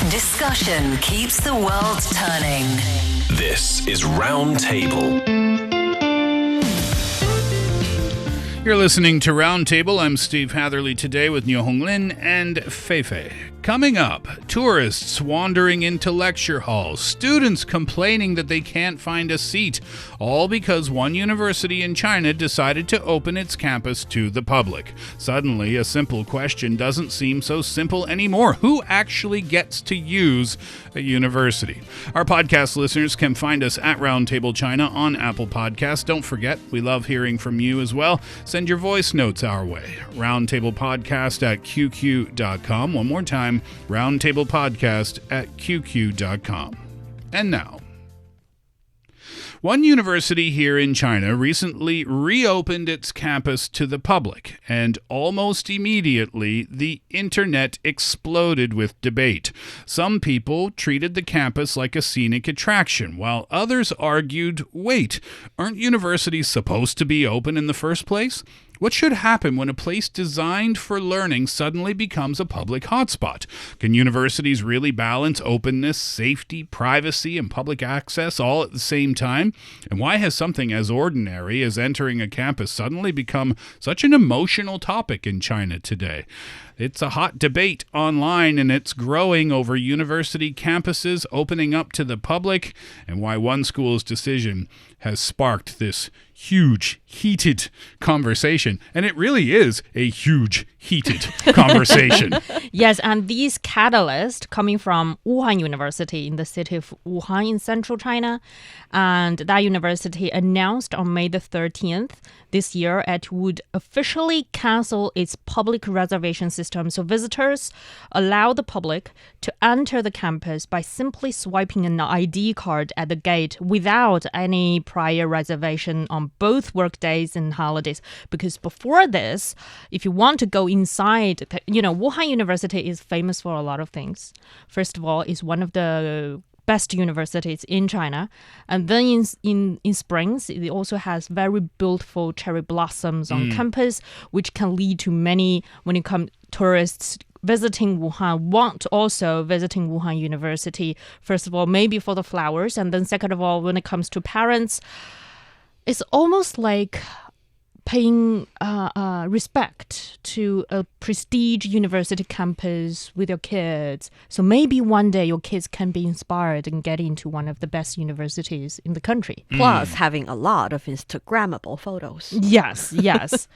Discussion keeps the world turning. This is Roundtable. You're listening to Roundtable. I'm Steve Hatherley today with Niu Honglin and Fei Fei. Coming up, tourists wandering into lecture halls, students complaining that they can't find a seat, all because one university in China decided to open its campus to the public. Suddenly, a simple question doesn't seem so simple anymore. Who actually gets to use a university? Our podcast listeners can find us at Roundtable China on Apple Podcasts. Don't forget, we love hearing from you as well. Send your voice notes our way. Roundtablepodcast@qq.com. One more time, roundtablepodcast@qq.com. And now, one university here in China recently reopened its campus to the public, and almost immediately the internet exploded with debate. Some people treated the campus like a scenic attraction, while others argued, wait, aren't universities supposed to be open in the first place? What should happen when a place designed for learning suddenly becomes a public hotspot? Can universities really balance openness, safety, privacy, and public access all at the same time? And why has something as ordinary as entering a campus suddenly become such an emotional topic in China today? It's a hot debate online, and it's growing over university campuses opening up to the public, and why one school's decision has sparked this huge, heated conversation. And it really is a huge, heated conversation. Yes, and these catalysts coming from Wuhan University in the city of Wuhan in central China. And that university announced on May the 13th this year it would officially cancel its public reservation system. So visitors allow the public to enter the campus by simply swiping an ID card at the gate without any prior reservation on both work days and holidays. Because before this, if you want to go inside, Wuhan University is famous for a lot of things. First of all, it's one of the best universities in China. And then in springs, it also has very beautiful cherry blossoms on campus, which can lead to many, when it comes tourists visiting Wuhan, visiting Wuhan University. First of all, maybe for the flowers. And then second of all, when it comes to parents, it's almost like paying respect to a prestige university campus with your kids. So maybe one day your kids can be inspired and get into one of the best universities in the country. Plus having a lot of Instagrammable photos. Yes, yes.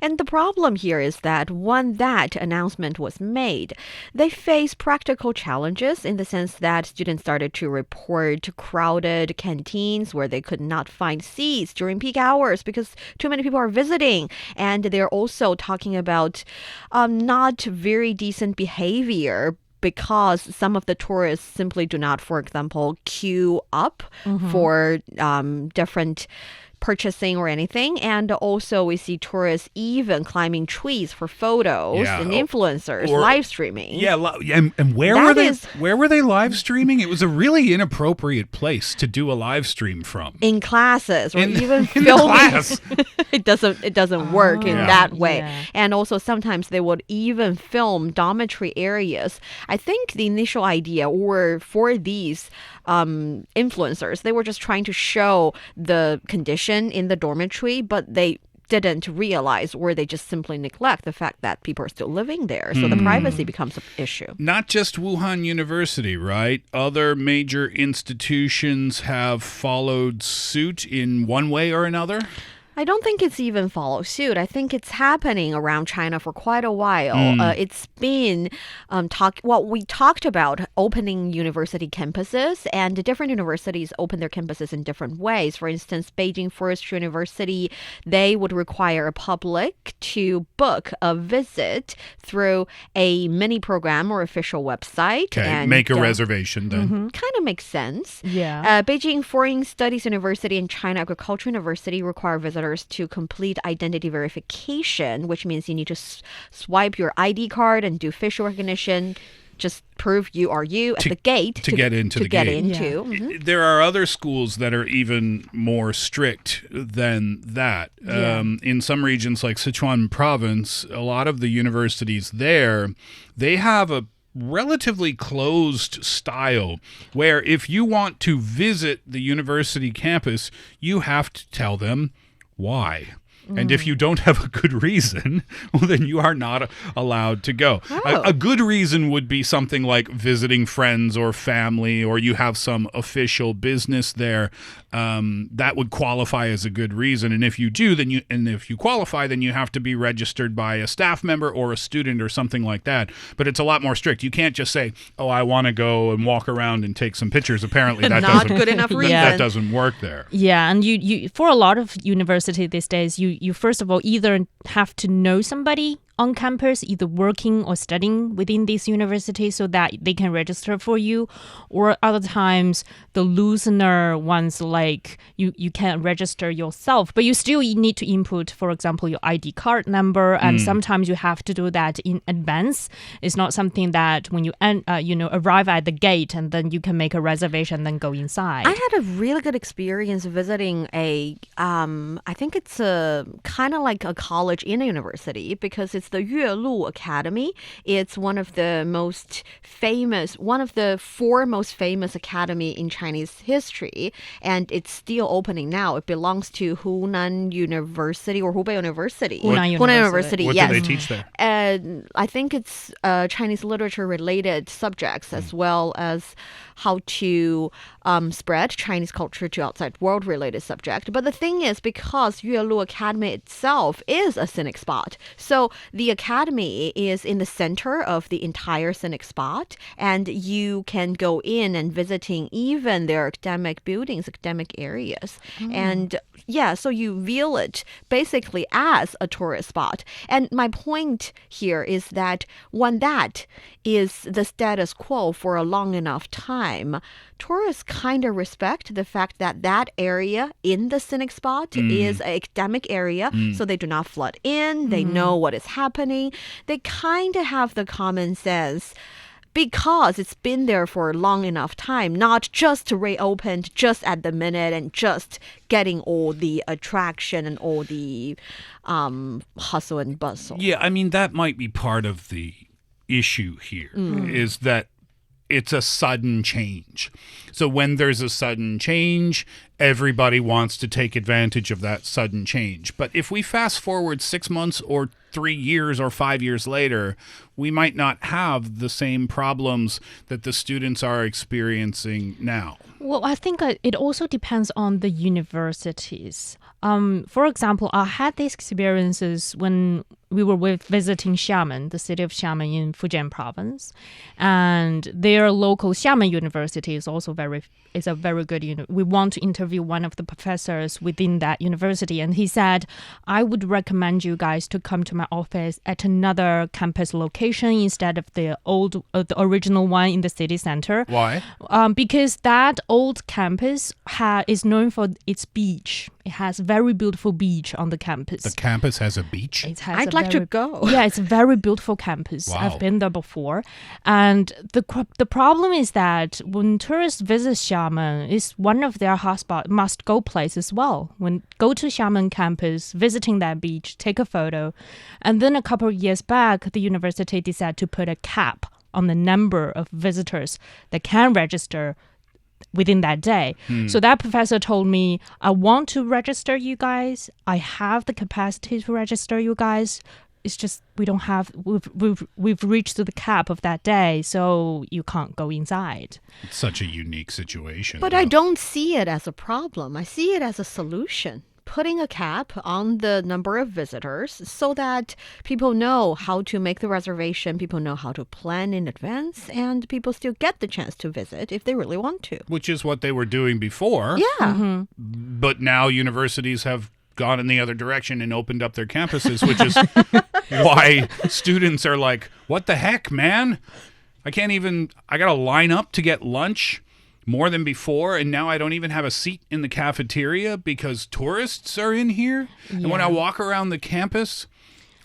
And the problem here is that when that announcement was made, they faced practical challenges in the sense that students started to report crowded canteens where they could not find seats during peak hours because too many people are visiting. And they're also talking about not very decent behavior because some of the tourists simply do not, for example, queue up for different purchasing or anything. And also we see tourists even climbing trees for photos and influencers live streaming. Yeah, and where were they live streaming? It was a really inappropriate place to do a live stream from. In classes or even in filming. class. It doesn't work in that way. Yeah. And also sometimes they would even film dormitory areas. I think the initial idea or for these influencers, they were just trying to show the condition in the dormitory, but they didn't realize or they just simply neglect the fact that people are still living there. So the privacy becomes an issue. Not just Wuhan University, right? Other major institutions have followed suit in one way or another? I don't think it's even follow suit. I think it's happening around China for quite a while. It's been we talked about opening university campuses, and different universities open their campuses in different ways. For instance, Beijing Forest University, they would require a public to book a visit through a mini program or official website. Okay, and make a reservation then. Kind of makes sense. Yeah. Beijing Foreign Studies University and China Agriculture University require visitors to complete identity verification, which means you need to swipe your ID card and do facial recognition. Just prove you are you at the gate to get into the gate. Yeah. There are other schools that are even more strict than that. In some regions like Sichuan province, a lot of the universities there, they have a relatively closed style where if you want to visit the university campus, you have to tell them why. And if you don't have a good reason, well, then you are not allowed to go. Oh. A good reason would be something like visiting friends or family, or you have some official business there. That would qualify as a good reason. And if you do, if you qualify, then you have to be registered by a staff member or a student or something like that. But it's a lot more strict. You can't just say, "Oh, I want to go and walk around and take some pictures." Apparently, that Not good enough reason. That doesn't work there. Yeah, and you for a lot of university these days, you first of all either have to know somebody on campus, either working or studying within this university so that they can register for you, or other times the loosener ones like you can't register yourself, but you still need to input, for example, your ID card number, and sometimes you have to do that in advance. It's not something that when you arrive at the gate and then you can make a reservation and then go inside. I had a really good experience visiting I think it's a kind of like a college in a university, because it's the Yuelu Academy. It's one of the four most famous academy in Chinese history, and it's still opening now. It belongs to Hunan University or Hubei University. Hunan University. What yes. do they teach there? I think it's Chinese literature related subjects, as well as how to spread Chinese culture to outside world related subject. But the thing is, because Yuelu Academy itself is a scenic spot, so the academy is in the center of the entire scenic spot, and you can go in and visiting even their academic buildings, academic areas. And yeah, so you view it basically as a tourist spot. And my point here is that when that is the status quo for a long enough time, tourists kind of respect the fact that that area in the scenic spot is an academic area, so they do not flood in, they know what is happening. They kind of have the common sense, because it's been there for a long enough time, not just reopened just at the minute and just getting all the attraction and all the hustle and bustle. Yeah, I mean, that might be part of the issue here, is that it's a sudden change. So when there's a sudden change, everybody wants to take advantage of that sudden change. But if we fast forward 6 months or 3 years or 5 years later, we might not have the same problems that the students are experiencing now. Well, I think it also depends on the universities. For example, I had these experiences when we were visiting Xiamen, the city of Xiamen in Fujian province, and their local Xiamen University is also a very good. We want to interview one of the professors within that university, and he said, "I would recommend you guys to come to my office at another campus location instead of the original one in the city center." Why? Because that old campus is known for its beach. It has very beautiful beach on the campus. The campus has a beach? It has I'd like to go. Yeah, it's a very beautiful campus. Wow. I've been there before. And the problem is that when tourists visit Xiamen, it's one of their hotspot must-go places as well. Go to Xiamen campus, visiting that beach, take a photo. And then a couple of years back, the university decided to put a cap on the number of visitors that can register within that day. So that professor told me, "I want to register you guys. I have the capacity to register you guys. It's just we've reached the cap of that day, so you can't go inside." It's such a unique situation. But I don't see it as a problem. I see it as a solution. Putting a cap on the number of visitors so that people know how to make the reservation, people know how to plan in advance, and people still get the chance to visit if they really want to. Which is what they were doing before. Yeah. But now universities have gone in the other direction and opened up their campuses, which is why students are like, "What the heck, man? I got to line up to get lunch more than before, and now I don't even have a seat in the cafeteria because tourists are in here." Yeah. And when I walk around the campus,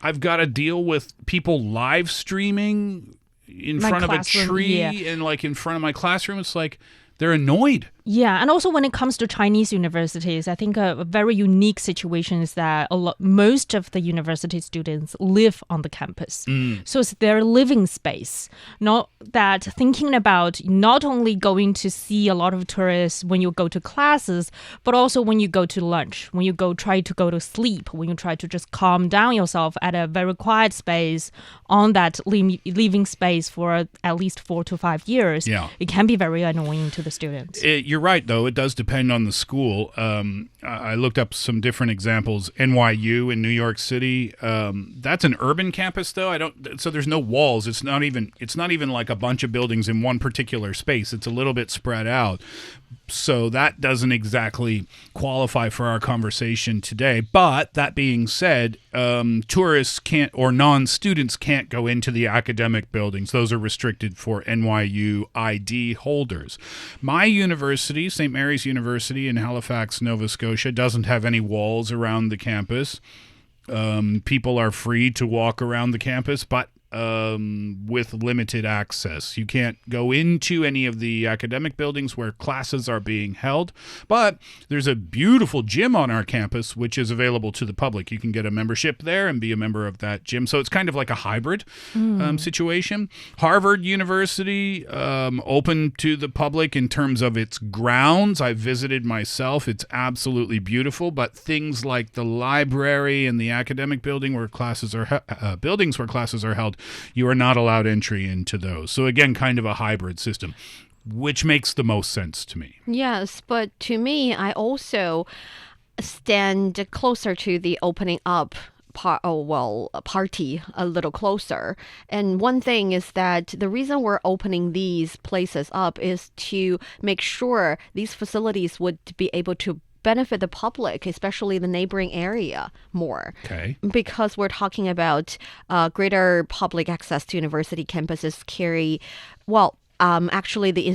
I've got to deal with people live streaming in front of a tree and like in front of my classroom. It's like, They're annoyed. Yeah, and also when it comes to Chinese universities, I think a very unique situation is that most of the university students live on the campus. So it's their living space. Not that thinking about not only going to see a lot of tourists when you go to classes, but also when you go to lunch, when you try to go to sleep, when you try to just calm down yourself at a very quiet space on that living space for at least 4 to 5 years. Yeah. It can be very annoying to the students. You're right, though. It does depend on the school. I looked up some different examples. NYU in New York City. That's an urban campus, though. So there's no walls. It's not even like a bunch of buildings in one particular space. It's a little bit spread out. So that doesn't exactly qualify for our conversation today. But that being said, tourists can't, or non-students can't go into the academic buildings. Those are restricted for NYU ID holders. My university, St. Mary's University in Halifax, Nova Scotia, doesn't have any walls around the campus. People are free to walk around the campus, but with limited access. You can't go into any of the academic buildings where classes are being held, but there's a beautiful gym on our campus which is available to the public. You can get a membership there and be a member of that gym. So it's kind of like a hybrid situation. Harvard University, open to the public in terms of its grounds. I visited myself. It's absolutely beautiful, but things like the library and the academic building where classes are buildings where classes are held, you are not allowed entry into those. So again, kind of a hybrid system, which makes the most sense to me. Yes, but to me, I also stand closer to the opening up party a little closer. And one thing is that the reason we're opening these places up is to make sure these facilities would be able to benefit the public, especially the neighboring area, more. Okay. Because we're talking about greater public access to university campuses carry, actually the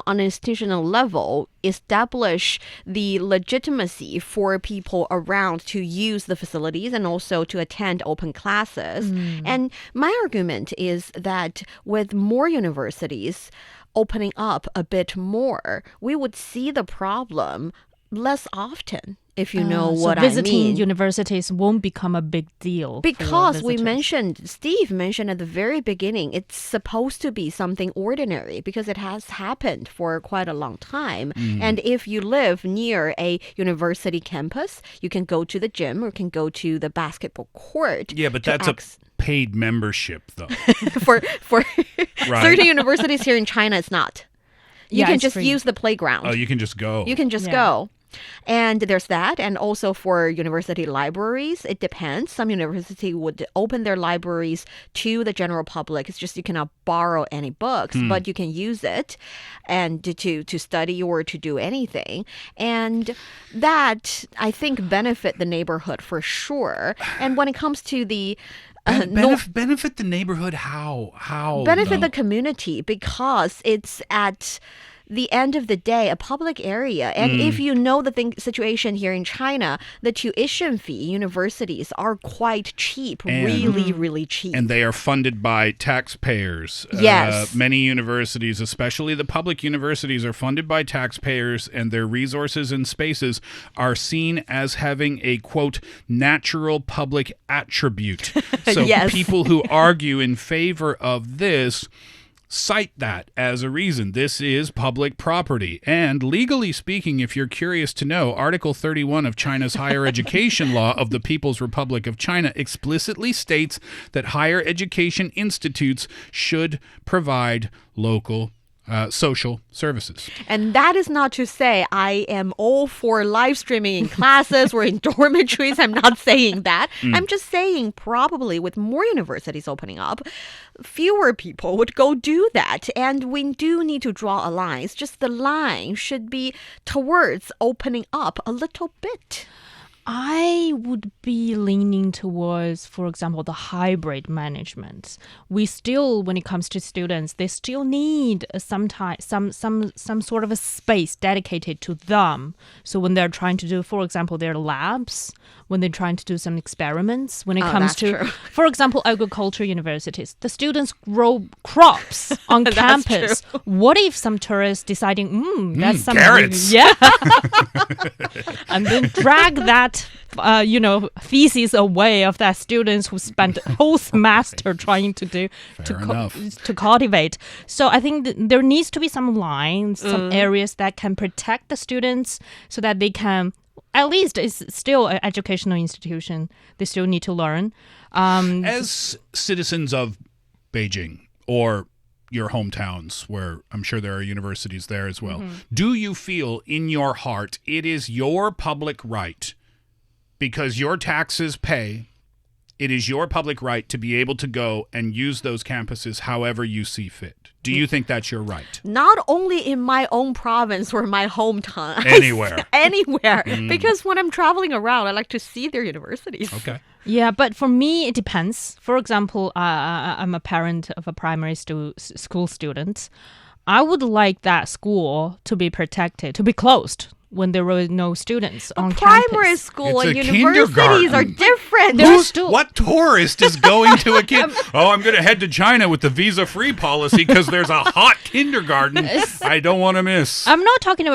on an institutional level, establish the legitimacy for people around to use the facilities and also to attend open classes. And my argument is that with more universities opening up a bit more, we would see the problem less often, if you know what I mean. So visiting universities won't become a big deal. Because Steve mentioned at the very beginning, it's supposed to be something ordinary because it has happened for quite a long time. And if you live near a university campus, you can go to the gym or can go to the basketball court. Yeah, but that's a paid membership, though. for Right. certain universities here in China, it's not. You can just free. use the playground. Oh, you can just go. You can just go. And there's that. And also for university libraries, it depends. Some university would open their libraries to the general public. It's just you cannot borrow any books, but you can use it and to study or to do anything. And that, I think, benefit the neighborhood for sure. And when it comes to the benefit the neighborhood, how? Benefit the community because it's at the end of the day, a public area. And if you know the situation here in China, the tuition fee universities are quite cheap, really, really cheap. And they are funded by taxpayers. Yes. Many universities, especially the public universities, are funded by taxpayers, and their resources and spaces are seen as having a, quote, natural public attribute. So Yes. people who argue in favor of this cite that as a reason. This is public property. And legally speaking, if you're curious to know, Article 31 of China's higher education law of the People's Republic of China explicitly states that higher education institutes should provide local social services. And that is not to say I am all for live streaming in classes or in dormitories. I'm not saying that. I'm just saying probably with more universities opening up, fewer people would go do that. And we do need to draw a line. It's just the line should be towards opening up a little bit. I would be leaning towards, for example, the hybrid management. We still, when it comes to students, they still need some sort of a space dedicated to them. So when they're trying to do, for example, their labs, when they're trying to do some experiments, when it comes to, true. for example, agriculture universities, the students grow crops on campus. What if some tourists deciding, that's some carrots. Yeah. And then drag that, feces away of that students who spent a whole semester trying to cultivate. So I think there needs to be some lines, some areas that can protect the students so that they can, at least it's still an educational institution. They still need to learn. As citizens of Beijing or your hometowns, where I'm sure there are universities there as well, do you feel in your heart it is your public right, because your taxes pay, it is your public right to be able to go and use those campuses however you see fit? Do you think that's your right? Not only in my own province or my hometown. Anywhere. Anywhere. Because when I'm traveling around, I like to see their universities. Okay. Yeah, but for me, it depends. For example, I'm a parent of a primary school student. I would like that school to be protected, to be closed when there were no students on Primary campus. school It's and a universities are kindergarten. different. What tourist is going to a kid? I'm going to head to China with the visa-free policy because there's a hot kindergarten I don't want to miss. I'm not talking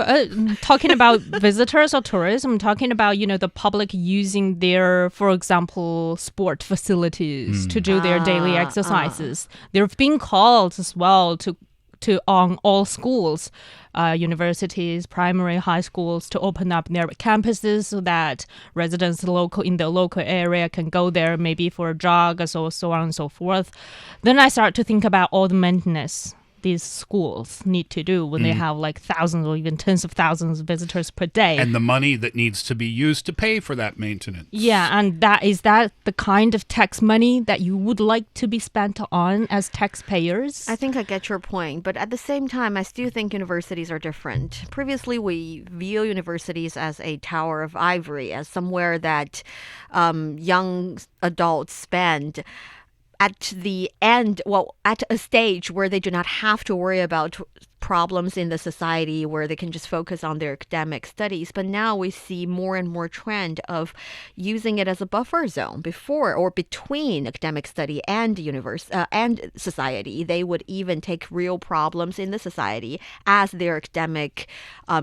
about visitors or tourists. I'm talking about, the public using their, for example, sport facilities to do their daily exercises. There have been calls as well to on all schools, universities, primary, high schools, to open up their campuses so that residents in the local area can go there maybe for a jog or so on and so forth. Then I start to think about all the maintenance these schools need to do when they have like thousands or even tens of thousands of visitors per day. And the money that needs to be used to pay for that maintenance. Yeah, and is that the kind of tax money that you would like to be spent on as taxpayers? I think I get your point, but at the same time, I still think universities are different. Previously, we view universities as a tower of ivory, as somewhere that young adults spend at the end, at a stage where they do not have to worry about problems in the society, where they can just focus on their academic studies. But now we see more and more trend of using it as a buffer zone before or between academic study and and society. They would even take real problems in the society as their academic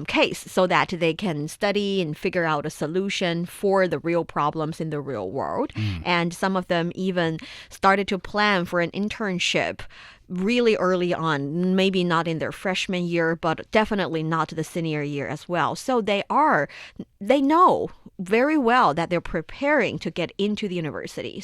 case, so that they can study and figure out a solution for the real problems in the real world. And some of them even started to plan for an internship really early on, maybe not in their freshman year, but definitely not the senior year as well. So they know very well that they're preparing to get into the university.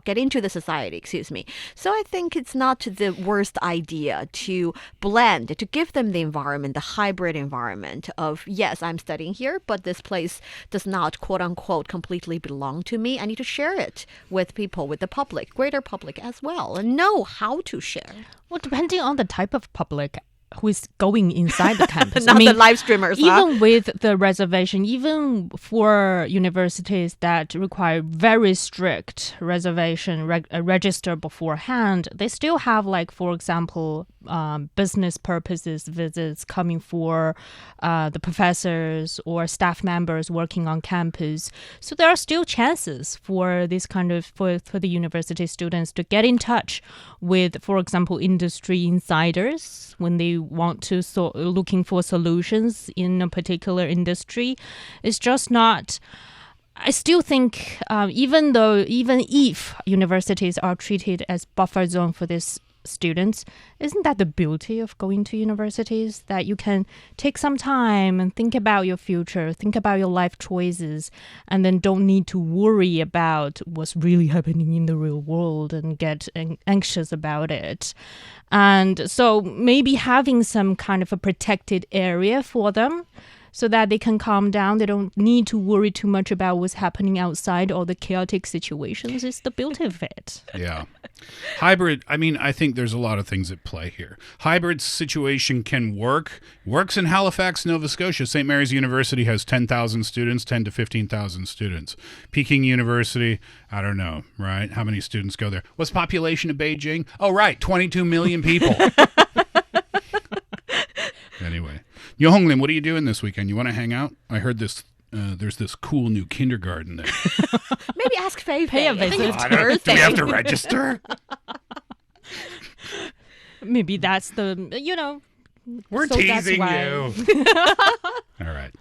Get into the society, excuse me. So I think it's not the worst idea to blend, to give them the environment, the hybrid environment of, yes, I'm studying here, but this place does not, quote unquote, completely belong to me. I need to share it with people, with the public, greater public as well, and know how to share. Well, depending on the type of public who is going inside the campus. Not the live streamers, even with the reservation, even for universities that require very strict reservation, register beforehand, they still have, like, for example, business purposes visits coming for the professors or staff members working on campus. So there are still chances for this kind of, for the university students to get in touch with, for example, industry insiders when they want to looking for solutions in a particular industry. It's just not. I still think even if universities are treated as buffer zone for these students, isn't that the beauty of going to universities, that you can take some time and think about your future, think about your life choices, and then don't need to worry about what's really happening in the real world and get anxious about it. And so maybe having some kind of a protected area for them so that they can calm down. They don't need to worry too much about what's happening outside or the chaotic situations. Is the beauty of it. Yeah. Hybrid, I mean, I think there's a lot of things at play here. Hybrid situation can work. Works in Halifax, Nova Scotia. St. Mary's University has 10,000 students, 10 to 15,000 students. Peking University, I don't know, right? How many students go there? What's the population of Beijing? Oh, right, 22 million people. Anyway. Niu Honglin, what are you doing this weekend? You want to hang out? I heard there's this cool new kindergarten there. Maybe ask Fei Fei. Pay a I think visit. it's Do Thursday. we have to register? Maybe that's the, We're so that's teasing why. you. All right.